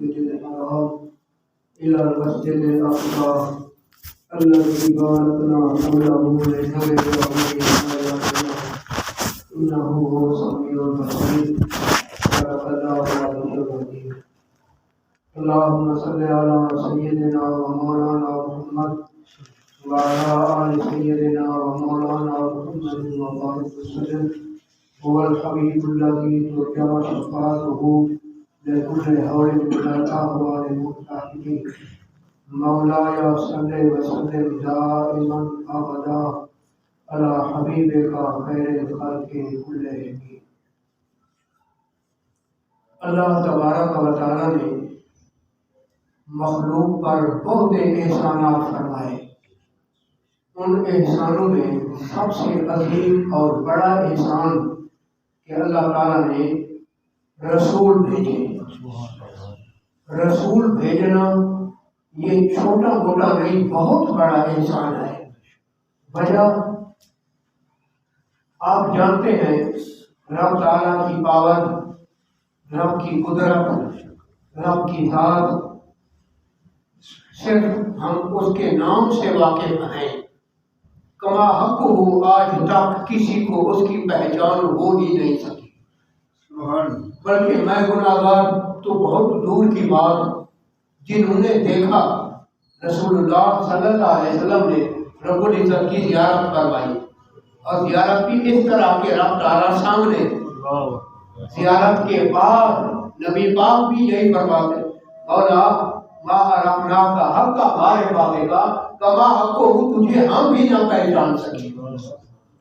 المسجد الحرام إلى المسجد الأقصى الذي باركنا حوله لنريه من آياتنا إنه هو السميع البصير صدق الله العلي العظيم. اللهم صل على سيدنا ومولانا محمد وعلى آل سيدنا ومولانا محمد وبارك وسلم. هو الحبيب الذي ترجى شفاعته لكل هول من الأهوال المتحدين. مولاي صل وسلم دائما أبدا على حبيبك خير الخلق كلهم. اللہ تبارک و تعالیٰ نے مخلوق پر بہت احسانات فرمائے. ان احسانوں میں سب سے عظیم اور بڑا احسان کہ اللہ تعالیٰ نے رسول بھیجے. رسول بھیجنا یہ چھوٹا موٹا نہیں، بہت بڑا احسان ہے. وجہ آپ جانتے ہیں رب تعالیٰ کی پاور، رب کی قدرت، رب کی ذات صرف ہم اس کے نام سے واقف ہیں. کما حق ہو آج تک کسی کو اس کی پہچان ہو ہی نہیں سکی. بلکہ میں گناہگار تو بہت دور کی بات، جنہوں نے دیکھا رسول اللہ صلی اللہ علیہ وسلم نے رب العزت کی زیارت کروائی، اور زیارت بھی اس طرح کے رب تعالیٰ سامنے. زیارت کے بعد نبی پاک بھی یہی فرماتے مولا ما عرفنا کا حق کا ہمارے باغے کا کما حق کو تجھے ہم بھی نہ پہچان سکے.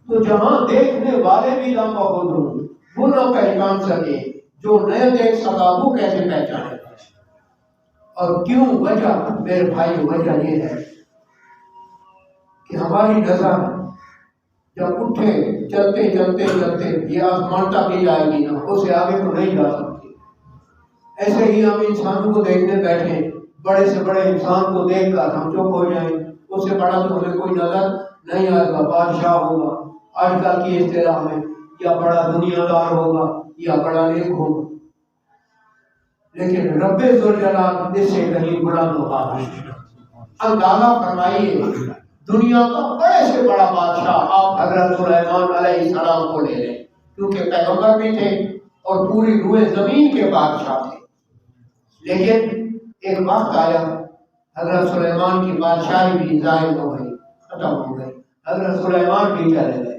تو جہاں دیکھنے والے بھی نہ موجود ہوں وہ نہ پہچان سکے، جو نہ دیکھ سکا وہ کیسے پہچانے. اور کیوں؟ وجہ میرے بھائی وجہ یہ ہے کہ ہماری نظر جب اٹھے چلتے چلتے چلتے یہ آسمان تک ہی جائے گی نا، اسے آگے تو نہیں جا سکتی. ایسے ہی ہم انسانوں کو دیکھنے بیٹھے، بڑے سے بڑے انسان کو دیکھ کر ہم چپ ہو جائیں، اس سے بڑا تو ہمیں کوئی نظر نہیں آئے گا. بادشاہ ہوگا آج کل کی اصطلاح میں، یا بڑا دنیا دار ہوگا یا بڑا نیک ہوگا. لیکن رب ذوالجلال اس سے کہیں بلند ہوگا. اندازہ فرمائیے دنیا کا بڑے سے بڑا بادشاہ آپ حضرت سلیمان علیہ السلام کو لے لیں، کیونکہ پیغمبر بھی تھے اور پوری روئے زمین کے بادشاہ تھے. لیکن ایک وقت آیا حضرت سلیمان کی بادشاہی بھی ظاہر ہو گئی، ختم ہو گئی، حضرت سلیمان بھی چلے گئے.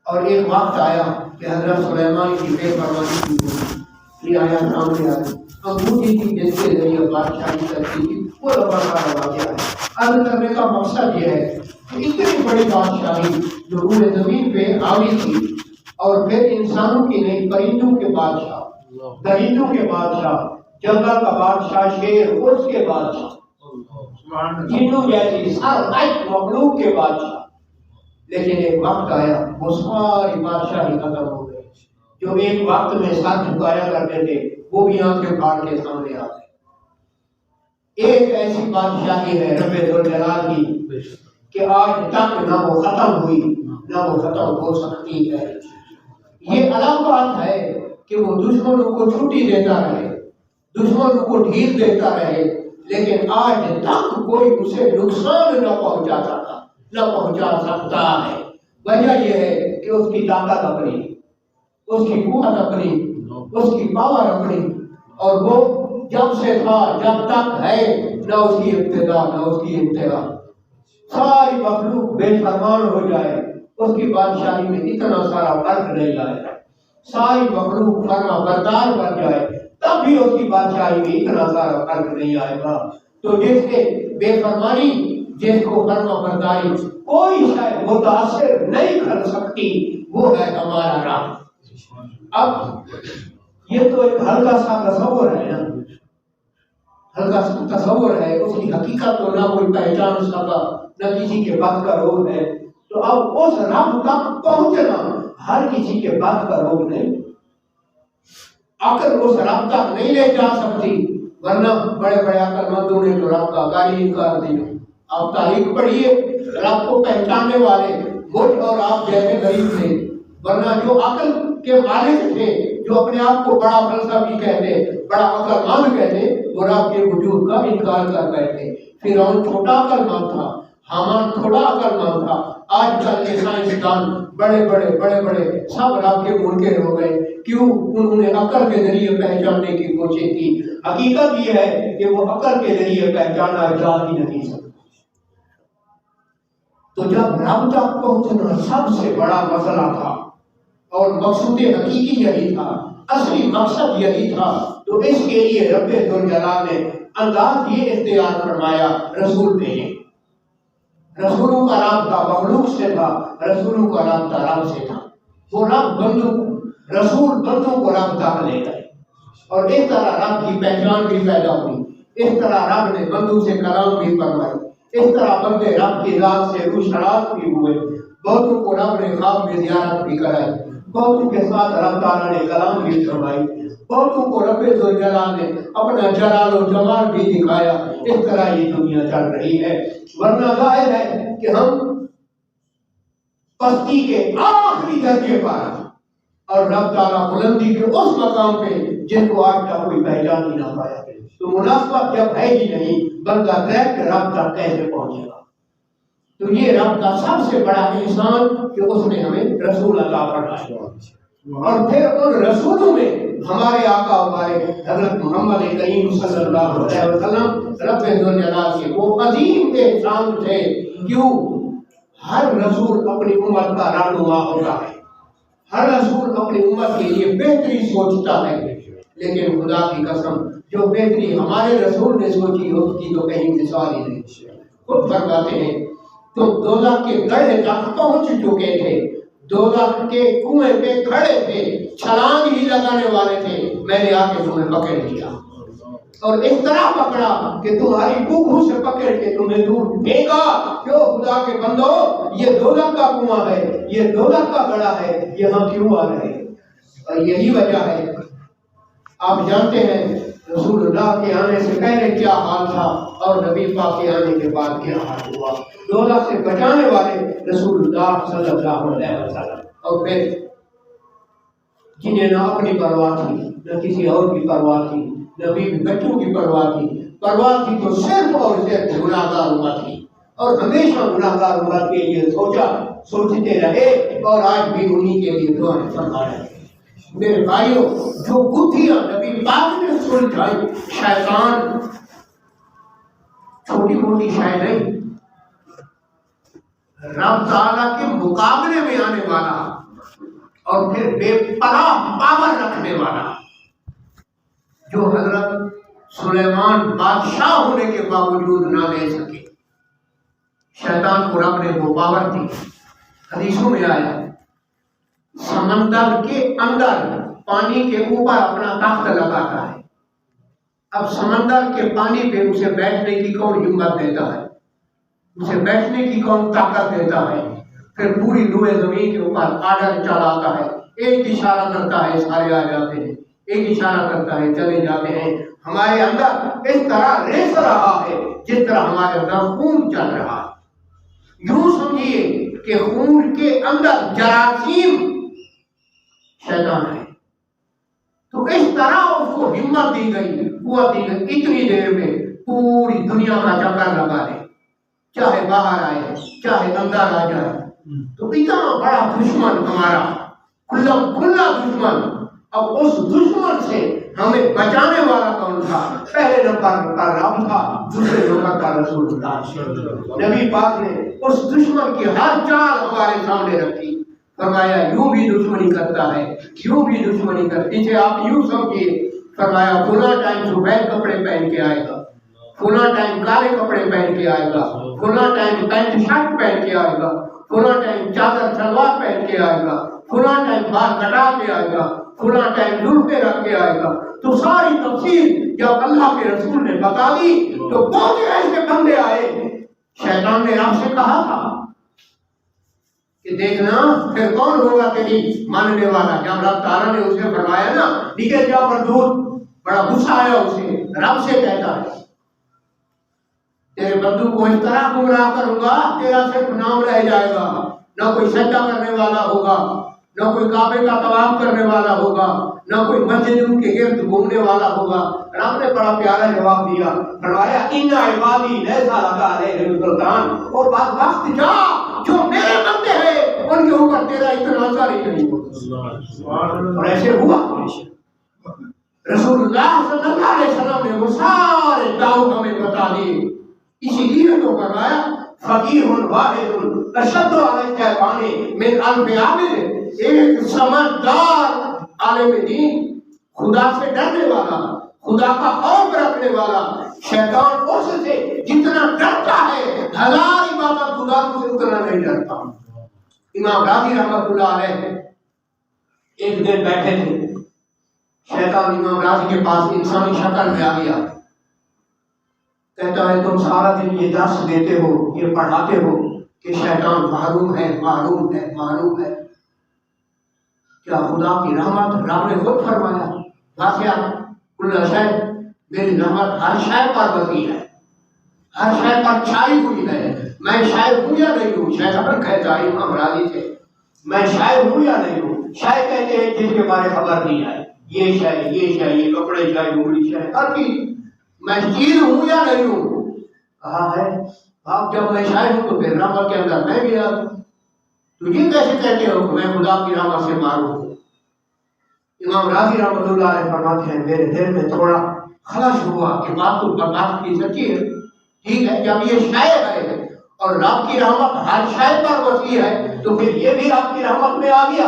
اور ایک وقت آیا کہ حضرت سلیمان کی بے پروانی کی ہوئی. یہ آیا سامنے آئی انگوٹھی کی جس کے ذریعے بادشاہی کرتی تھی وہ لبا کا واقعہ ہے. عرض کرنے کا مقصد یہ ہے کہ اتنی بڑی بادشاہی جو روئے زمین پہ آوی تھی، اور پھر انسانوں کی نہیں پرندوں کے بادشاہ، درندوں کے بادشاہ، جنگل کا بادشاہ، شیر اس کے بادشاہ، جنوں جیسی سر مخلوق کے بادشاہ. لیکن ایک وقت آیا وہ ساری بادشاہی ختم ہو گئی. جو ایک وقت میں سر جھکایا کرتے تھے وہ بھی آنکھیں پھاڑ کے سامنے آ گئے. ایک ایسی بادشاہی ہے رب ذوالجلال کی کہ آج تک نہ وہ ختم ہوئی نہ وہ ختم ہو سکتی ہے. یہ الگ بات ہے کہ وہ دشمنوں کو چھٹی دیتا رہے، دشمنوں کو ڈھیل دیتا رہے، لیکن آج تک کوئی اسے نقصان نہ پہنچا سکتا ہے. وجہ یہ ہے کہ اس کی طاقت اپنی، اس کی قوت اپنی، اس کی پاور اپنی، اور وہ جب سے تھا جب تک ہے، نہ اس کی ابتدا نہ اس کی انتہا. ساری مخلوق بے فرمان ہو جائے اس کی بادشاہی میں اتنا سارا فرق نہیں آئے. ساری مخلوق فرما بردار بن جائے تب بھی اس کی بادشاہی میں اتنا سارا فرق نہیں آئے گا. تو جس کے بے فرمانی، جس کو فرما برداری کوئی شاید متاثر نہیں کر سکتی، وہ ہے ہمارا رب. اب یہ تو ایک ہلکا سا تصور ہے نا، ہلکا سا تصور ہے، اس کی حقیقت تو نہ کوئی پہچان سکا، نہ کسی کے بس کا روگ ہے. تو اب اس رب تک پہنچنا ہر کسی کے بس کا روگ نہیں. عقل اس رب تک نہیں لے جا سکتی، ورنہ بڑے بڑے عقل مندوں نے تو رب کا گالی کر دیا. آپ تاریخ پڑھیے، رب کو پہچاننے والے مجھ اور آپ جیسے غریب تھے، ورنہ جو عقل کے مالک تھے، جو اپنے آپ کو بڑا فلسفی کہتے، بڑا عقل مند کہتے، وہ رب کے وجود کا انکار کر بیٹھے۔ فرعون چھوٹا عقل مند تھا، حامان تھوڑا عقل مند تھا، آج کل کے سائنسدان بڑے بڑے سب رب کے منکر ہو گئے۔ کیوں؟ انہوں نے عقل کے ذریعے پہچاننے کی کوشش کی۔ حقیقت یہ ہے کہ وہ عقل کے ذریعے پہچانا جا ہی نہیں سکتا۔ تو جب رب تک پہنچنا سب سے بڑا مسئلہ تھا اور مقصود حقیقی یہی تھا، اصلی مقصد یہی تھا، تو اس کے لیے رب ذوالجلال نے انداز یہ اختیار فرمایا، رسول بھیجے۔ رسولوں کا رابطہ مخلوق سے تھا، رسولوں کا رابطہ رب سے تھا۔ وہ رب بندوں کو، رسول بندوں کو رب تک لے گئے، اور اس طرح رب کی پہچان بھی پیدا ہوئی۔ اس طرح رب نے بندوں سے کلام بھی فرمائی، اس طرح بندے رب کی ذات سے روشناس بھی ہوئے۔ بہتوں کو رب نے خواب میں زیارت بھی کرائی، بہتوں کے ساتھ رب تعالیٰ نے کلام بھی فرمائی، بہتوں کو رب ذوالجلال نے اپنا جلال و جمال بھی دکھایا۔ اس طرح یہ دنیا چل رہی ہے، ورنہ ظاہر ہے کہ ہم پستی کے آخری درجے پر اور رب تعالیٰ بلندی کے اس مقام پہ جن کو آج تک کوئی پہچان ہی نہ پایا۔ تو مناسبت جب ہے ہی نہیں، بندہ ڈائریکٹ رب تک کیسے پہنچے گا؟ تو یہ رب کا سب سے بڑا احسان کہ اس نے ہمیں رسول عطا فرمایا، اور پھر ان رسولوں میں ہمارے آقا ہمارے حضرت محمد کریم صلی اللہ علیہ وسلم رب ذوالجلال کے وہ عظیم احسان تھے۔ کیوں؟ ہر رسول اپنی امت کا رہنما ہوتا ہے، ہر رسول اپنی امت کے لیے بہتری سوچتا ہے، لیکن خدا کی قسم جو بہتری ہمارے رسول نے سوچی اس کی تو کہیں مثال ہی نہیں۔ خود فرماتے ہیں تو دوزخ کے گڑھے تک پہنچ چکے تھے، دوزخ کے کنویں پہ کھڑے تھے، چھلانگ ہی لگانے والے تھے، میں نے آ کے تمہیں پکڑ لیا، اور اس طرح پکڑا کہ تمہاری بوکھوں سے پکڑ کے تمہیں دور پھینکا۔ کیوں؟ خدا کے بندو، یہ دوزخ کا کنواں ہے، یہ دوزخ کا گڑھا ہے، یہاں کیوں آ رہے؟ اور یہی وجہ ہے، آپ جانتے ہیں رسول اللہ کے آنے سے پہلے کیا حال تھا اور نبی پاک کے آنے کے بعد کیا حال ہوا۔ دوزخ سے بچانے والے رسول اللہ صلی اللہ علیہ وسلم، اور پھر جنہیں نہ اپنی پرواہ تھی، نہ کسی اور کی پرواہ تھی، نہ بیوی بچوں کی پرواہ تھی تو صرف اور صرف گناہگار امت تھی، اور ہمیشہ گناہگار امت کے لیے سوچتے رہے، اور آج بھی انہی کے لیے دعائیں فرما رہے ہیں۔ میرے بھائیوں، جو گتھیاں نبی پاک نے سلجھائی، شیطان چھوٹی موٹی شے نہیں، رب تعالیٰ کے مقابلے میں آنے والا اور پھر بے پناہ پاور رکھنے والا، جو حضرت سلیمان بادشاہ ہونے کے باوجود نہ لے سکے۔ شیطان کو رب نے وہ پاور دی۔ حدیثوں میں آیا سمندر کے اندر پانی کے اوپر اپنا تخت لگاتا ہے، اب سمندر کے پانی پہ اسے بیٹھنے کی کون ہمت دیتا ہے، اسے بیٹھنے کی کون طاقت دیتا ہے؟ پھر پوری روئے زمین کے اوپر آرڈر چلاتا ہے، ایک اشارہ کرتا ہے سارے آ جاتے ہیں، ایک اشارہ کرتا ہے چلے جاتے ہیں۔ ہمارے اندر اس طرح ریس رہا ہے جس طرح ہمارے اندر خون چل رہا ہے۔ یوں سمجھیے کہ خون کے اندر جراثیم شیطان ہے، تو اس طرح اس کو ہمت دی گئی، قوت دی گئی، اتنی دیر میں پوری دنیا کا چکر لگا لے، چاہے باہر آئے چاہے اندر آ جائے۔ تو اتنا بڑا دشمن ہمارا، کھلا دشمن، اب اس دشمن سے ہمیں بچانے والا کون تھا؟ پہلے نمبر پر رب تھا، دوسرے نمبر پر رسول اللہ۔ نبی پاک نے اس دشمن کی ہر چال ہمارے سامنے رکھی، فرمایا یوں بھی دشمنی کرتا ہے، یوں بھی دشمنی کرتی ہے۔ آپ یوں سمجھیے، فرمایا فلاں ٹائم سفید کپڑے پہن کے آئے گا، فلاں ٹائم کالے کپڑے پہن کے آئے گا، فلاں ٹائم پینٹ شرٹ پہن کے آئے گا، فلاں ٹائم چادر شلوار پہن کے آئے گا، فلاں ٹائم بال کٹا کے آئے گا، فلاں ٹائم زلفیں رکھ کے آئے گا۔ تو ساری تفصیل جب اللہ کے رسول نے بتا دی تو بہت ایسے بندے آئے۔ شیطان نے رب سے کہا تھا کہ دیکھنا پھر کون ہوگا تیری ماننے والا۔ جب رب تعالیٰ نے اسے فرمایا نا نکل جا مردود، بڑا غصہ آیا اسے، رب سے کہتا ہے تیرے بندوں کو اس طرح گمراہ کروں گا تیرا صرف نام رہ جائے گا، نہ کوئی سجدہ کرنے والا ہوگا، نہ کوئی کعبے کا طواف کرنے والا ہوگا، نہ کوئی مسجد ان کے گرد گھومنے والا ہوگا۔ رب نے بڑا پیارا جواب دیا، فرمایا ان عبادی لیس لک علیہم سلطان، اور بعد وقت جا جو میرے بندے ہیں ان کے اوپر تیرا اتنا اثر ہی نہیں ہوگا۔ اور ایسے ہوا۔ رسول اللہ صلی اللہ علیہ وسلم نے وہ سارے داؤ ہمیں بتا دیے، اسی لیے تو فرمایا فقیہ واحد اشد علی الشیطان من الف عابد، ایک سمجھدار عالم دین، خدا سے ڈرنے والا، خدا کا خوف رکھنے والا، شیطان اس سے جتنا ڈرتا ہے ہزار عبادت خدا سے اتنا نہیں ڈرتا۔ امام راضی رحمۃ اللہ علیہ ایک دن بیٹھے تھے، شیطان امام راضی کے پاس انسانی شکل میں آ گیا، کہتا ہے تم سارا دن یہ درس دیتے ہو، یہ پڑھاتے ہو کہ شیطان محروم ہے، معروم ہے، معروم ہے، کیا خدا کی رحمت؟ رب نے خود فرمایا واقعہ کل شے، میری رحمت ہر شے پر وسیع ہے، ہر شے پر چھائی ہوئی ہے، میں شاید ہوں یا نہیں ہوں۔ شیطان کہتا ہے امام راضی سے میں شاید ہوں یا نہیں ہوں۔ شاید کہتے ہیں جس کے بارے خبر نہیں ہے، یہ شاید، یہ شاید، یہ کپڑے شاید، انگلی شاید، ہر چیز میں چیز ہوں یا نہیں ہوں۔ کہا ہے آپ جب میں شاید ہوں تو پھر رحمت کے اندر میں گیا، تو یہ کیسے کہتے ہو کہ میں خدا کی رحمت سے معروم ہوں؟ امام راضی رحمۃ اللہ علیہ فرماتے ہیں میرے دل میں تھوڑا خلش ہوا کہ بات تو بات کی سچی ہے، ٹھیک ہے، جب یہ شاید ہے اور رب کی رحمت ہر شاید پر وسیع ہے تو پھر یہ بھی رب کی رحمت میں آ گیا۔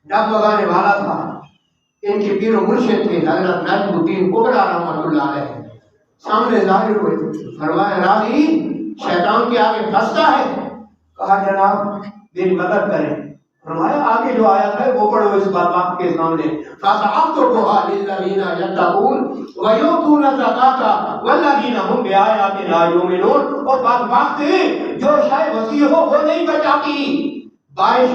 ڈب لگانے والا تھا، ان کے پیر و مرشد تھے حضرت نجم الدین کبرا رحمۃ اللہ علیہ، سامنے ظاہر ہوئے، فرمایا راضی شیطان کے آگے پھنستا ہے؟ کہا جناب میری مدد کریں۔ فرمایا آگے جو آیت ہے وہ پڑھو اس بات کے سامنے، فَسَأَكْتُبُهَا لِلَّذِينَ يَتَّقُونَ وَيُؤْتُونَ الزَّكَاةَ وَالَّذِينَ هُمْ بِآيَاتِنَا يُؤْمِنُونَ۔ اور بعد وقت جو شاید وسیع ہو وہ نہیں بچاتی، بارش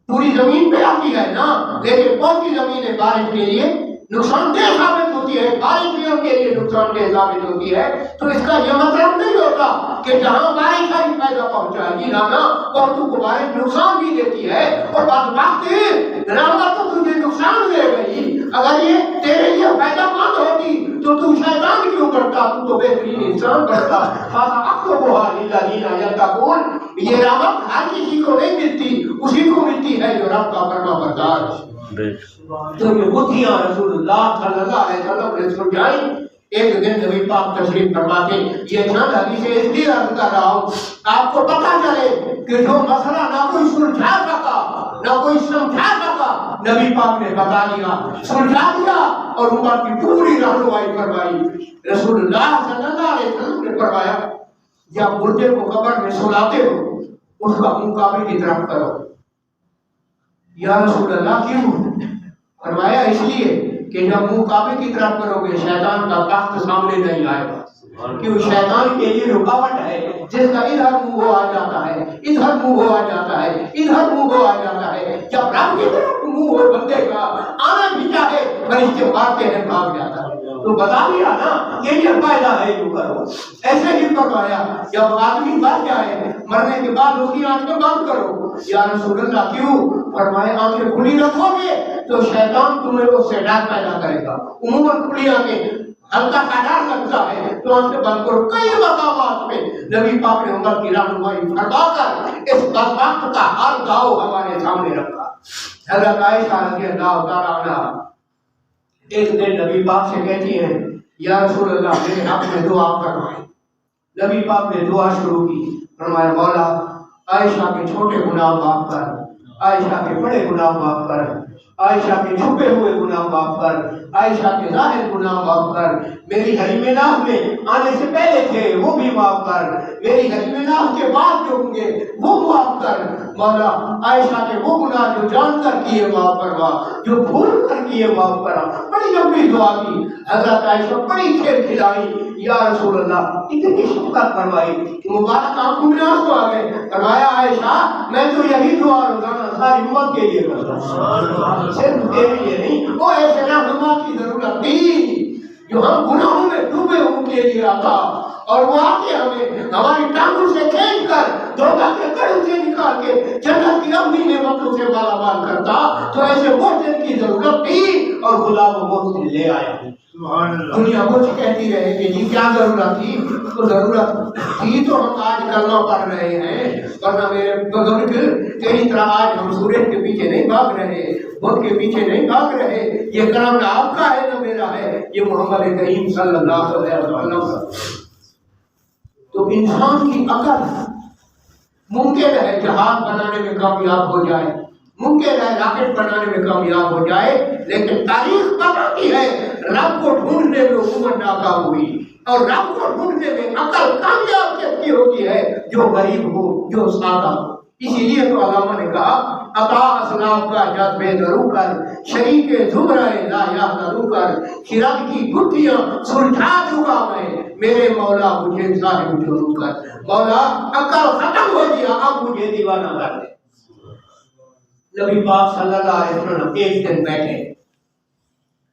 پوری زمین پہ آتی ہے نا، لیکن کون سی زمین ہے بارش کے لیے نقصان دہ ثابت ہوتی ہے، بارش بھی ان کے لیے نقصان دہ ثابت ہوتی ہے، تو اس کا یہ مطلب نہیں ہوتا کہ جہاں بارش ہے فائدہ پہنچائے گی، نا اور تو کو بارش نقصان بھی دیتی ہے، اور بعد وقت رحمت تو تجھے نقصان دے گئی۔ اگر یہ تیرے لیے فائدہ مند ہوتی تو شیطان کیوں کرتا، تو بہترین انسان کرتا۔ فَأَكْتُبُهَا لِلَّذِينَ يَتَّقُونَ، یہ رحمت ہر کسی کو نہیں ملتی، اسی کو ملتی ہے جو رب کا فرما بردار ہے۔ جو یہ بدھیاں رسول اللہ صلی اللہ علیہ وسلم نے سمجھائیں، ایک دن نبی پاک تشریف فرماتے، یہ چند حدیثیں اس لیے عرض کر رہا ہوں آپ کو پتہ چلے کہ جو مسئلہ نہ کوئی سلجھا سکا نہ کوئی سمجھا سکا، نبی پاک نے بتا دیا، سلجھا دیا اور امت کی پوری رہنمائی فرمائی۔ رسول اللہ صلی اللہ علیہ وسلم نے فرمایا جب مردے کو قبر میں سلاتے ہو اس کا منہ کعبے کی طرف کرو۔ یا رسول اللہ کیوں؟ فرمایا اس لیے کہ جب منہ کعبے کی طرف کرو گے شیطان کا تخت سامنے نہیں آئے گا، کیوں شیطان کے لیے رکاوٹ ہے، جس کا ادھر منہ وہ آ جاتا ہے، ادھر منہ وہ آ جاتا ہے، ادھر منہ وہ آ جاتا ہے۔ جب رب کی طرف منہ وہ بندے کا آنا بھی چاہے فرشتے مارتے ہیں بھاگ جاتا ہے۔ تو بتا دیا نا یہ فائدہ ہے جو کرو۔ ایسے ہی فرمایا جب آدمی مر جائے مرنے کے بعد اس کی آنکھیں بند کرو۔ یا رسول اللہ کیوں؟ فرمایا آنکھیں کھلی رکھو گے تو شیطان تمہیں اس سے ڈر پیدا کرے گا۔ عموماً کھلی آنکھیں ہلکا سا ڈر لگتا ہے تو آنکھیں بند کرو۔ کئی مقامات میں نبی پاک نے امت کی رہنمائی فرما کر اس بدبخت کا ہر داؤ ہمارے سامنے رکھا۔ حضرت عائشہ رضی اللہ تعالیٰ عنہا ایک دن نبی پاک سے کہتی ہیں یا رسول اللہ میرے حق میں دعا فرمائیں۔ نبی پاک نے دعا شروع کی، فرمایا مولا عائشہ کے چھوٹے گناہ معاف کر، عائشہ کے بڑے گناہ معاف کر، عائشہ کے چھپے ہوئے گناہ معاف کر، عائشہ کے ظاہر گناہ معاف کر، میری حریم ناز میں آنے سے پہلے تھے وہ بھی معاف کر، میری حریم ناز کے بعد جو ہوں گے وہ معاف کر۔ مولا عائشہ کے وہ گناہ جو جان کر کیے معاف کروا، جو بھول کر کیے معاف کرا۔ بڑی لمبی دعا کی، حضرت عائشہ بڑی کھیل کھلائی، یا رسول اللہ اتنی شفقت فرمائی کہ مبارک آنکھوں میں آنسو آ گئے۔ فرمایا عائشہ میں تو یہی دعا روزانہ ساری امت کے لیے کرتا ہوں، صرف تیرے لیے نہیں۔ وہ ایسے رہنما کی ضرورت تھی جو ہم گناہوں میں ڈوبے ہوں کے لیے آتا اور وہ آگے ہمیں ہماری ٹانگوں سے کھینچ کر دھوکہ کے کڑوں سے نکال کے جنت کی اپنی نعمتوں سے مالامال کرتا تو ایسے محسن کی ضرورت تھی اور خدا وہ محسن لے آیا. دنیا کچھ کہتی رہے کہ جی کیا ضرورت تھی, تو ضرورت تھی تو ہم آج کلمہ پڑھ رہے ہیں, ورنہ میرے بزرگ تیری طرح آج ہم سورج کے پیچھے نہیں بھاگ رہے, بت کے پیچھے نہیں بھاگ رہے. یہ کلام نہ آپ کا ہے نہ میرا ہے, یہ محمد کریم صلی اللہ علیہ وسلم. تو انسان کی عقل ممکن ہے جہاز بنانے میں کامیاب ہو جائے, ممکن ہے راکٹ بنانے میں کامیاب ہو جائے, لیکن تاریخ بتاتی ہے رب کو ڈھونڈنے میں حکومت ناکام ہوئی, اور رب کو ڈھونڈنے میں عقل کامیاب کیسی ہوتی ہے جو غریب ہو, جو سادہ ہو. اسی لیے تو علامہ نے کہا عطا اسلاف کا جذبے درو کر, شریک زمرہ لا یحذرو کر, خرد کی گٹھیاں سلجھا چکا میں, میرے مولا مجھے صاحب جرو کر. مولا عقل ختم ہو گیا, اب مجھے دیوانہ کر دے. نبی پاک صلی اللہ علیہ وسلم ایک دن بیٹھے,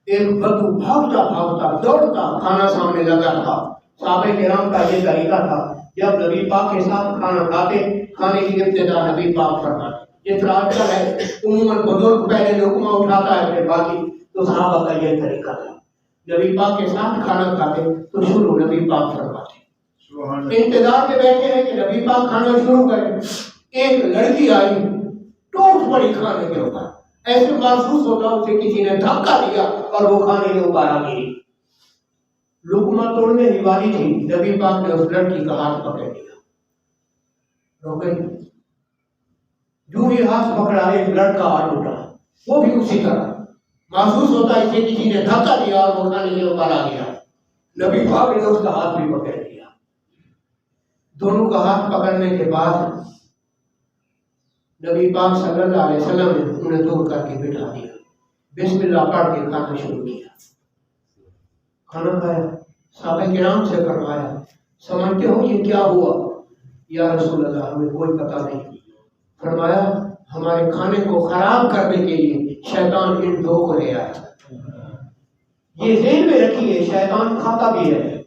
ایک بدو بھاگتا بھاگتا دوڑتا کھانا سامنے لگا تھا. صحابہ کرام کا یہ طریقہ تھا, جب نبی پاک کے ساتھ کھانا کھاتے, کھانے کی ابتدا نبی پاک فرماتے. یہ طرح ہے عموماً بزرگ پہلے لقمہ اٹھاتا ہے پھر باقی, تو صحابہ کا یہ طریقہ تھا. نبی پاک کے ساتھ کھانا کھاتے تو شروع نبی پاک فرماتے. انتظار میں بیٹھے ہیں کہ نبی پاک کھانا شروع کریں. ایک لڑکی آئی, ٹوٹ پڑی کھانے کے اوپر, ایسے محسوس ہوتا اسے کسی نے دھکا دیا اور وہ کھانے کے اوپر آ گئی. لقمہ توڑنے ہی والی تھی, نبی پاک نے اس لڑکی کا ہاتھ پکڑ لیا, رو گئی. جو ہی ہاتھ پکڑا ایک لڑکا آ ٹوٹا, وہ بھی اسی طرح محسوس ہوتا اسے کسی نے دھکا دیا اور وہ کھانے کے اوپر آ گیا. نبی پاک نے اس کا ہاتھ بھی پکڑ لیا. دونوں کا ہاتھ پکڑنے کے بعد نبی پاک صلی اللہ علیہ وسلم نے انہیں دور کر کے بٹھا دیا, بسم اللہ پڑھ کے کھانا شروع کیا. کھانا کھایا, صحابہ کرام سے فرمایا سمجھتے ہو یہ کیا ہوا؟ یا رسول اللہ ہمیں کوئی پتہ نہیں. فرمایا ہمارے کھانے کو خراب کرنے کے لیے شیطان ان دو کو لے آیا. یہ ذہن میں رکھیے, شیطان کھاتا بھی ہے,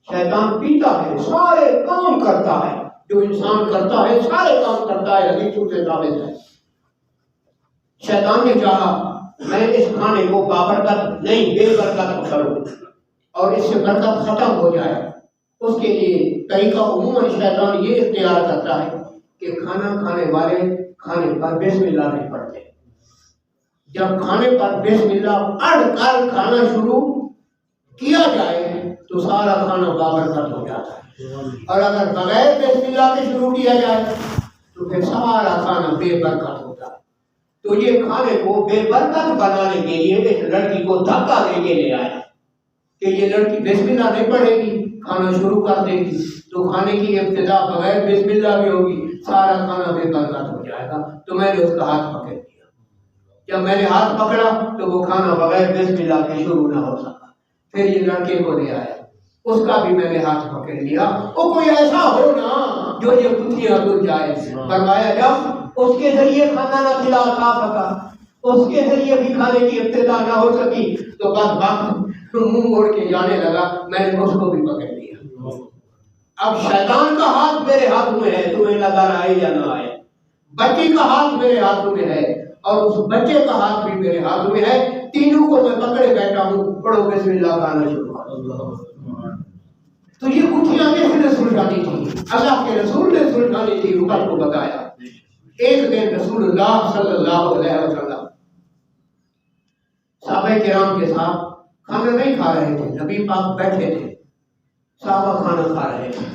شیطان پیتا ہے, سارے کام کرتا ہے, جو انسان کرتا ہے سارے کام کرتا ہے, حدیثوں سے ثابت ہے. شیطان نے چاہا میں اس کھانے کو بابرکت نہیں بے برکت کروں اور اس سے برکت ختم ہو جائے. اس کے لیے طریقہ عموماً شیطان یہ اختیار کرتا ہے کہ کھانا کھانے والے کھانے پر بسم اللہ نہیں پڑھتے. جب کھانے پر بسم اللہ پڑھ کر کھانا شروع کیا جائے تو سارا کھانا بابرکت ہو جاتا ہے, اور اگر بغیر بسم اللہ کے شروع کیا جائے تو پھر سارا کھانا بے برکت ہوتا ہے. تو یہ کھانے کو بے برکت بنانے کے لیے ایک لڑکی کو دھکا دے کے لے آیا کہ یہ لڑکی بسم اللہ نہیں پڑھے گی, کھانا شروع کر دے گی, تو کھانے کی ابتدا بغیر بسم اللہ بھی ہوگی, سارا کھانا بے برکت ہو جائے گا. تو میں نے اس کا ہاتھ پکڑ دیا. جب میں نے ہاتھ پکڑا تو وہ کھانا بغیر بسم اللہ کے شروع نہ ہو سکا. پھر یہ لڑکے کو لے آیا, اس کا بھی میں نے ہاتھ پکڑ لیا. وہ کوئی ایسا ہو نا جو یہ گتھیاں دل جائے. فرمایا جب اس کے ذریعے کھانا نہ کھلا کھا سکا, اس کے ذریعے بھی کھانے کی ابتدا نہ ہو سکی, تو بس وقت منہ موڑ کے جانے لگا. میں نے اس کو بھی پکڑ لیا. اب شیطان کا ہاتھ میرے ہاتھ میں ہے, تمہیں نظر آئے یا نہ آئے. بچے کا ہاتھ میرے ہاتھ میں ہے اور اس بچے کا ہاتھ بھی میرے ہاتھ میں ہے. تینوں کو میں پکڑے بیٹھا ہوں, پڑھو بسم اللہ کھانا شروع کرو. تو یہ گٹھیاں کس نے سلجھانی تھی؟ اللہ کے رسول نے سلجھانی تھی. اوپر کو بتایا ایک دن رسول اللہ صلی اللہ علیہ وسلم صحابہ کرام کے ساتھ کھانا نہیں کھا رہے تھے. نبی پاک بیٹھے تھے, صحابہ کھانا کھا رہے تھے.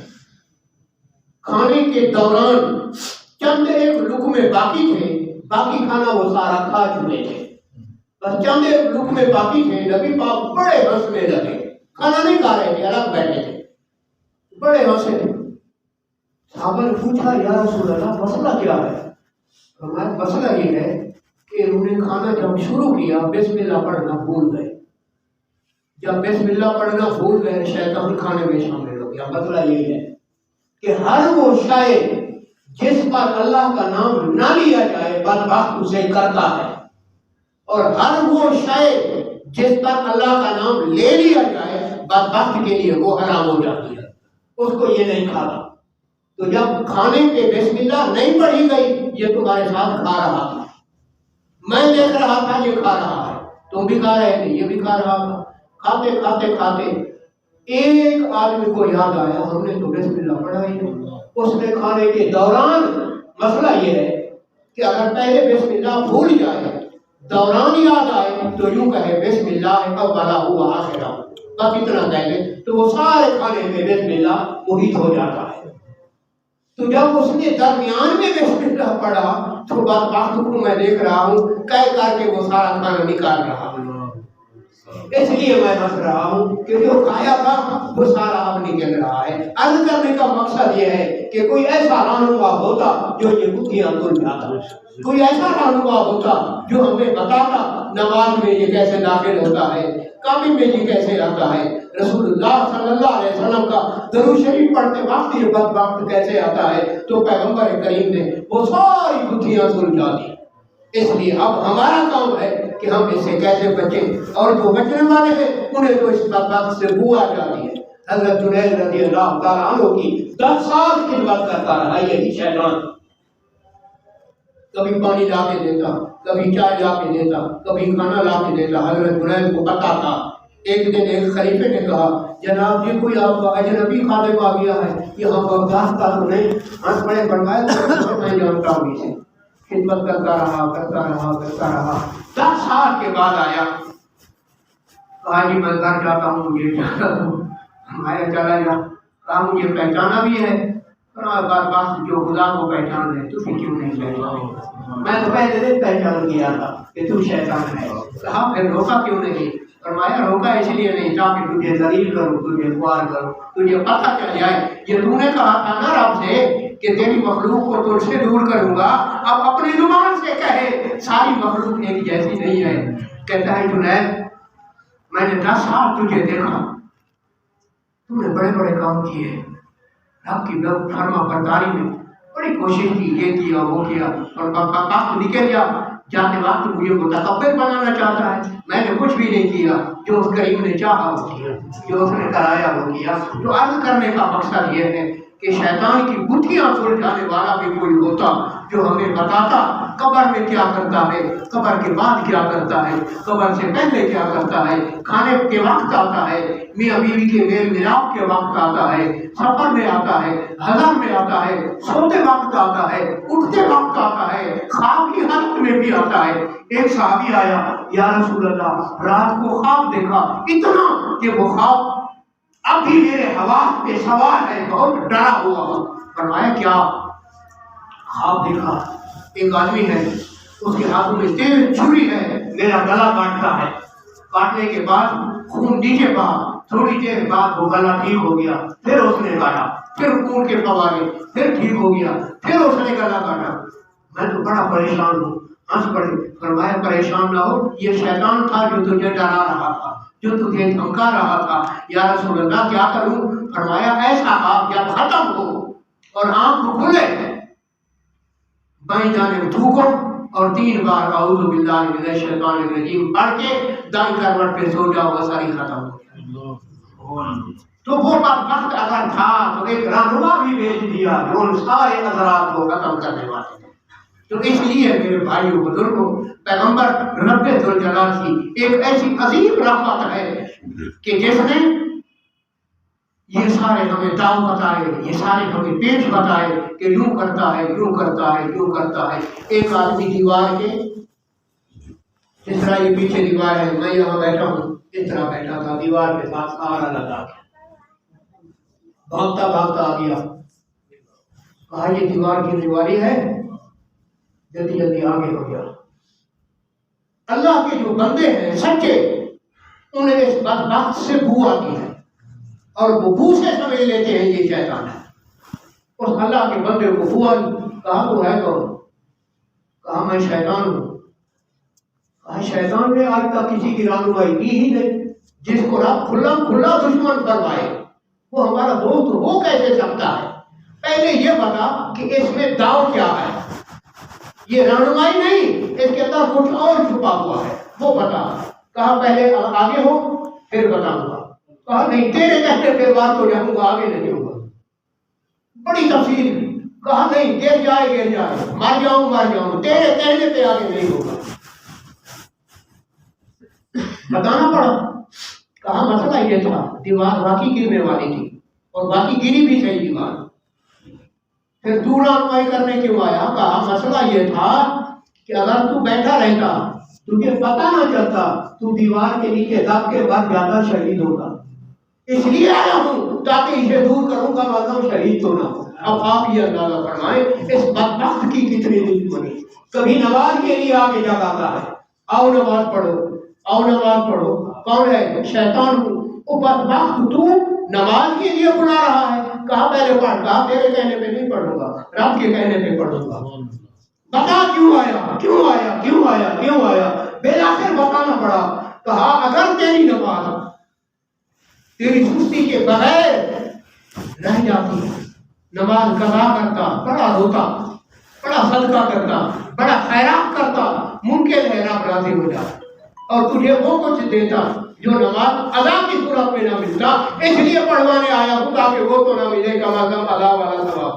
کھانے کے دوران چند ایک لقمے باقی تھے, باقی کھانا وہ سارا کھا چکے تھے. بس چند ایک لقمے باقی تھے. نبی پاک بڑے ہنسنے لگے. کھانا نہیں کھا رہے تھے, الگ بیٹھے تھے, بڑے ہنسے. صحابہ نے پوچھا یا رسول اللہ مسئلہ کیا ہے؟ ہمارا مسئلہ یہ ہے کہ انہوں نے کھانا جب شروع کیا بسم اللہ پڑھنا بھول گئے. جب بسم اللہ پڑھنا بھول گئے شیطان کھانے میں شامل ہو گیا. مسئلہ یہی ہے کہ ہر وہ شے جس پر اللہ کا نام نہ لیا جائے بدبخت اسے کرتا ہے, اور ہر وہ شے جس پر اللہ کا نام لے لیا جائے بدبخت کے لیے وہ حرام ہو جاتی ہے، اس کو یہ نہیں کھاتا۔ تو جب کھانے پہ بسم اللہ نہیں پڑھی گئی، یہ تمہارے ساتھ کھا رہا تھا، میں دیکھ رہا تھا یہ کھا رہا ہے، تم بھی کھا رہے تھے، یہ بھی کھا رہا تھا۔ کھاتے کھاتے کھاتے ایک آدمی کو یاد آیا ہم نے تو بسم اللہ پڑھا ہی نہیں۔ اس نے کھانے کے دوران، مسئلہ یہ ہے کہ اگر پہلے بسم اللہ بھول جائے، دوران یاد آئے تو یوں کہے بسم اللہ اولا ہوا آخرہ، بس اتنا کہہ لے تو وہ سارے کھانے میں بسم اللہ محیط ہو جاتا ہے۔ تو جب اس نے درمیان میں بسم اللہ پڑھا تو بدبخت کو میں دیکھ رہا ہوں کہہ کر کے وہ سارا کھانا نکال رہا ہوں۔ اس لیے میں ہنس رہا ہوں کہ جو کھایا تھا وہ سارا اب نکل رہا ہے۔ عرض کرنے کا مقصد یہ ہے کہ کوئی ایسا رہنما ہوتا جو یہ بتیاں دور جاتا، کوئی ایسا رہنما ہوتا جو ہمیں بتاتا نماز میں یہ کیسے داخل ہوتا ہے، کعبے میں یہ کیسے آتا ہے، رسول اللہ صلی اللہ علیہ وسلم کا درود شریف پڑھتے وقت یہ بدبخت کیسے آتا ہے، تو پیغمبر کریم نے وہ ساری بتیاں سلجھا دی۔ اس لیے اب ہمارا کام ہے کہ ہم اس سے کیسے بچیں، اور جو بچنے والے ہیں انہیں تو اس بدبخت سے بو آ جاتی ہے۔ حضرت جنید رضی اللہ تعالیٰ عنہ کی 10 سال خدمت کرتا رہا یہی شیطان، کبھی پانی لا کے دیتا، کبھی چائے لا کے دیتا، کبھی کھانا لا کے دیتا۔ حضرت جنید کو پتا تھا۔ ایک دن ایک خلیفے نے کہا جناب جی کوئی آپ کا اجنبی خادم آ گیا ہے، یہاں بغداد کا تو نہیں، ہنس پڑے بنوائے میں جانتا ہوں اسے۔ خدمت کرتا رہا 10 سال کے بعد آیا، کہا جی میں گھر جاتا ہوں، مجھے جانا ہوں، میں چلا جا، کہا مجھے پہچانا بھی ہے، بات جو خدا کو پہچان ہے تو کیوں نہیں پہچان؟ میں تو پہلے دن پہچان گیا تھا کہ تو شیطان ہے۔ کہا پھر روکا کیوں نہیں؟ فرمایا روکا اس لیے نہیں تاکہ تجھے ذلیل کروں، تجھے خوار کروں، تجھے پتہ چل جائے یہ تو نے کہا تھا نا رب سے کہ تیری مخلوق کو تجھ سے دور کروں گا، اب اپنی زبان سے کہے ساری مخلوق ایک جیسی نہیں ہے۔ کہتا ہے جنید میں نے 10 سال تجھے دیکھا، تم نے بڑے بڑے کام کیے، رب کی فرما برداری میں بڑی کوشش کی، یہ کیا وہ کیا، اور وقت نکل گیا، جاتے وقت مجھے متکبر بنانا چاہتا ہے۔ میں نے کچھ بھی نہیں کیا، جو اس کریم نے چاہا وہ کیا، جو اس نے کرایا وہ کیا۔ تو عرض کرنے کا مقصد یہ ہے کہ شیطان کی گتھیاں سلجھانے والا بھی کوئی ہوتا جو ہمیں بتاتا قبر میں کیا کرتا ہے، قبر کے بعد کیا کرتا ہے، قبر سے پہلے کیا کرتا ہے، کھانے کے وقت آتا ہے، میاں بیوی کے میل ملاپ کے وقت آتا ہے، سفر میں آتا ہے، ہضم میں آتا ہے، سوتے وقت آتا ہے، اٹھتے وقت آتا ہے، خواب کی حالت میں بھی آتا ہے۔ ایک صحابی آیا، یا رسول اللہ رات کو خواب دیکھا، اتنا کہ وہ خواب ابھی میرے حواس پہ سوار ہے، بہت ڈرا ہوا ہوں۔ فرمایا کیا؟ خواب دیکھا ایک آدمی ہے، اس کے ہاتھوں میں تیز چھری ہے، میرا گلا کاٹتا ہے، کاٹنے کے بعد خون نیچے بہا، تھوڑی دیر بعد وہ گلا ٹھیک ہو گیا، پھر اس نے کاٹا، پھر خون کے فوارے، پھر ٹھیک ہو گیا، پھر اس نے گلا کاٹا۔ میں تو بڑا پریشان ہوں، ہنس پڑے۔ فرمایا پریشان نہ ہو، یہ شیطان تھا جو تجھے ڈرا رہا تھا، جو تجھے دھمکا رہا تھا۔ یا رسول اللہ کیا کروں؟ فرمایا ایسا آپ جب ختم ہو اور آنکھ کھلے بائیں جانب تھوکو اور 3 بار اعوذ باللہ من الشیطان الرجیم پڑھ کے دائیں کروٹ پہ سو جاؤ، وہ ساری ختم ہو جائے۔ تو وہ وقت اگر تھا تو ایک رہنما بھی بھیج دیا جو ان سارے اثرات کو ختم کرنے والے تھے۔ تو اس لیے میرے بھائیوں بزرگوں، پیغمبر رب ذوالجلال کی ایک ایسی عظیم رحمت ہے کہ جس نے یہ سارے ہمیں داؤ بتائے، یہ سارے ہمیں پیش بتائے کہ یوں کرتا ہے، یوں کرتا ہے، یوں کرتا ہے۔ ایک آدمی دیوار کے جس طرح یہ پیچھے دیوار ہے، میں یہاں بیٹھا ہوں، اس طرح بیٹھا تھا، دیوار کے ساتھ سہارا لگا کے بھاگتا بھاگتا آ گیا، کہا یہ دیوار کی دیواری ہے، جلدی جلدی آگے ہو گیا۔ اللہ کے جو بندے ہیں سچے، انہیں اس بدبخت سے بو آتی ہے اور وہ بو سے سمجھ لیتے ہیں یہ شیطان ہے۔ اس اللہ کے بندے کو بو آئی، کہا تو ہے کون؟ کہا میں شیطان ہوں۔ کہا شیطان نے آج تک کسی کی رہنمائی کی ہی نہیں، جس کو رب کھلا کھلا دشمن فرمائے وہ ہمارا دوست ہو کیسے سکتا ہے؟ پہلے یہ بتا کہ اس میں داؤ کیا ہے، یہ رہنمائی نہیں، اس کے اندر کچھ اور چھپا ہوا ہے، وہ بتا۔ کہا پہلے آگے ہو پھر بتاؤں گا۔ کہا نہیں تیرے کہنے پہ بات ہو جاؤں گا آگے نہیں ہوگا. بڑی تفصیل. کہا نہیں گر جائے مر جاؤں تیرے کہنے پہ آگے نہیں ہوگا. بتانا پڑا. کہا مسئلہ یہ تھا دیوار واقعی گرنے والی تھی اور باقی گری بھی صحیح دیوار. پھر تو رہنمائی کرنے کیوں آیا؟ کہا مسئلہ یہ تھا کہ اگر تو بیٹھا رہتا تجھے پتا نہ چلتا تو دیوار کے نیچے دب کے بعد زیادہ شہید ہوگا. اس لیے آیا ہوں تاکہ اسے دور کروں گا ورنہ شہید تو نہ ہو. اب آپ یہ اندازہ فرمائیں اس بدبخت کی کتنی دشمنی. کبھی نماز کے لیے آگے جگاتا ہے آؤ نماز پڑھو. کون ہے؟ شیطان. وہ بدبخت تو نماز کے لیے بلا رہا ہے. کہا پہلے پڑھ. کہا تیرے کہنے پہ نہیں پڑھوں گا رب کے کہنے پہ پڑھوں گا. بتا کیوں آیا. بالآخر بتانا پڑا. کہا اگر تیری نماز تیری سستی کے بغیر رہ جاتی نماز قضا کرتا بڑا روتا بڑا صدقہ کرتا بڑا خیرات کرتا ممکن ہے رب راضی ہو جاتا اور تجھے وہ کچھ دیتا جو نماز ادا کی صورت میں نہ ملتا. اس لیے پڑھوانے آیا ہوں تاکہ وہ تو نہ ملے کم از کم ادا والا ثواب.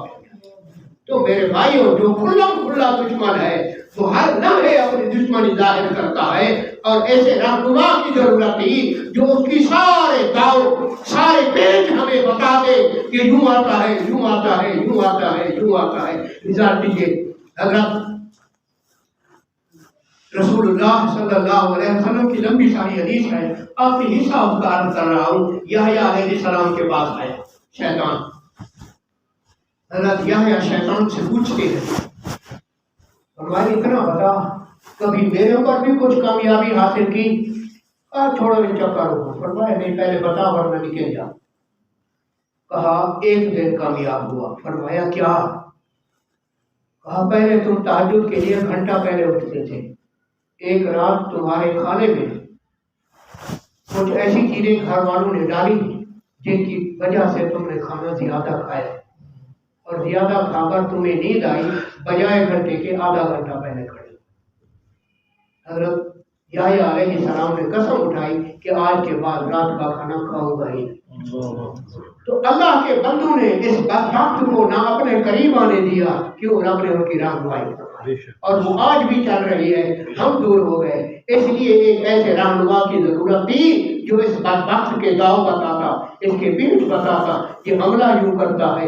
تو میرے بھائیوں جو کھلا دشمن ہے وہ ہر لمحے اپنی دشمنی ظاہر کرتا ہے اور ایسے رہنما کی ضرورت تھی جو اس کی سارے داؤ سارے پیچ ہمیں بتا دے کہ یوں آتا ہے. مثال دیجیے حضرت رسول اللہ صلی اللہ علیہ وسلم کی لمبی ساری حدیث ہے. آپ کی حصہ اذکار کر رہا ہوں. یحییٰ علیہ السلام کے پاس آیا شیطان. حضرت یحییٰ شیطان سے پوچھتے ہیں ہماری اتنا بتا کبھی میرے اوپر بھی کچھ کامیابی حاصل کی؟ چھوڑو ان چکروں کو. فرمایا نہیں پہلے بتا ورنہ نکل جا. کہا ایک دن کامیاب ہوا. فرمایا کیا؟ کہا پہلے تم تہجد کے لیے گھنٹہ پہلے اٹھتے تھے. ایک رات تمہارے کھانے میں کچھ ایسی چیزیں گھر والوں نے ڈالی جن کی وجہ سے تم نے کھانا زیادہ کھایا اور زیادہ کھا کر تمہیں نیند آئی بجائے گھنٹے کے آدھا گھنٹہ پہلے کھڑے. حضرت یحییٰ علیہ السلام نے قسم اٹھائی کہ آج کے بعد رات کا کھانا کھاؤں گا ہی. تو اللہ کے بندوں نے اس بدبخت کو نہ اپنے قریب آنے دیا کیوں رب نے ان کی رہنمائی اور وہ آج بھی چل رہی ہے. ہم دور ہو گئے اس لیے ایک ایسے رہنما کی ضرورت تھی جو اس بدبخت کے داؤ بتاتا اس کے پیٹھ بتاتا کہ حملہ یوں کرتا ہے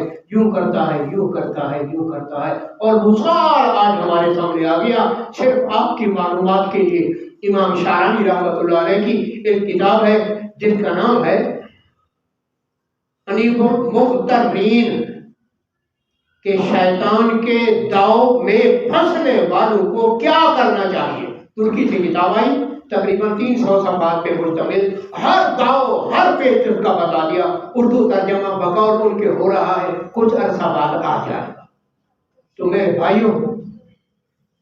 اور وہ سارا آج ہمارے سامنے آ گیا. صرف آپ کی معلومات کے لیے امام شارانی رحمۃ اللہ علیہ کی ایک کتاب ہے جس کا نام ہے انیب المغترین کہ شیطان کے داؤ میں پھنسنے والوں کو کیا کرنا چاہیے. ترکی سے کتاب آئی تقریباً 300 صفحات پہ مشتمل. ہر داؤ ہر پیج کا بتا دیا. اردو ترجمہ بقول ان کے ہو رہا ہے کچھ عرصہ بعد آ جائے گا. تو میرے بھائیوں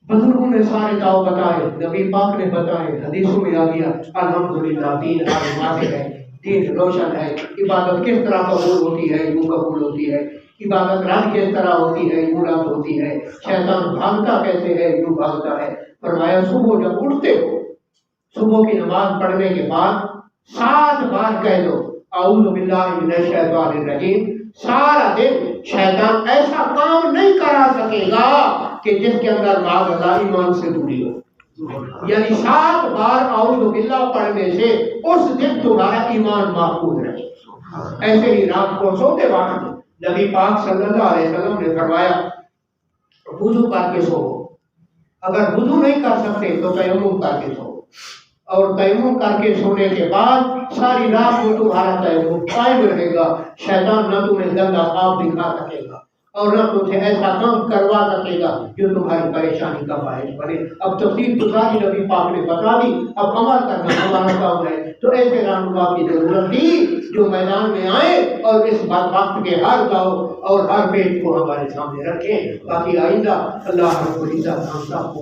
بزرگوں نے سارے داؤ بتائے نبی پاک نے بتائے حدیثوں میں آ گیا. الحمدللہ دین آج واضح ہے دین روشن ہے. عبادت کس طرح قبول ہوتی ہے یوں قبول ہوتی ہے. عبادت رات کس طرح ہوتی ہے یوں رات ہوتی ہے. شیطان بھاگتا کیسے ہے یوں بھاگتا ہے. فرمایا صبح جب اٹھتے ہو صبح کی نماز پڑھنے کے بعد 7 بار کہہ دو اعوذ باللہ من الشیطان الرجیم. سارا دن شیطان ایسا کام نہیں کرا سکے گا کہ جس کے اندر معاذ اللہ ایمان سے دوری ہو. یعنی 7 بار اعوذ باللہ پڑھنے سے اس دن تمہارا ایمان محفوظ رہے. ایسے ہی رات کو سوتے وقت نبی پاک صلی اللہ علیہ وسلم نے فرمایا وضو کر کے سو. اگر وضو نہیں کر سکتے تو تیمم کر کے سو اور تیمم کر کے سونے کے بعد ساری رات کو تمہارا تیمم قائم رہے گا. شیطان نہ تمہیں گندا خواب دکھا سکے گا اور نہ تمہیں ایسا کام کروا سکے گا جو تمہاری پریشانی کا باعث بنے. اب تفصیل تو ساری نبی پاک نے بتا دی. اب عمل کرنا ہمارا کام ہے. تو ایسے رہنما کی ضرورت تھی جو میدان میں آئے اور اس بدبخت کے ہر داؤ اور ہر پیٹ کو ہمارے سامنے رکھیں تاکہ آئندہ اللہ رب العزت ہم سب کو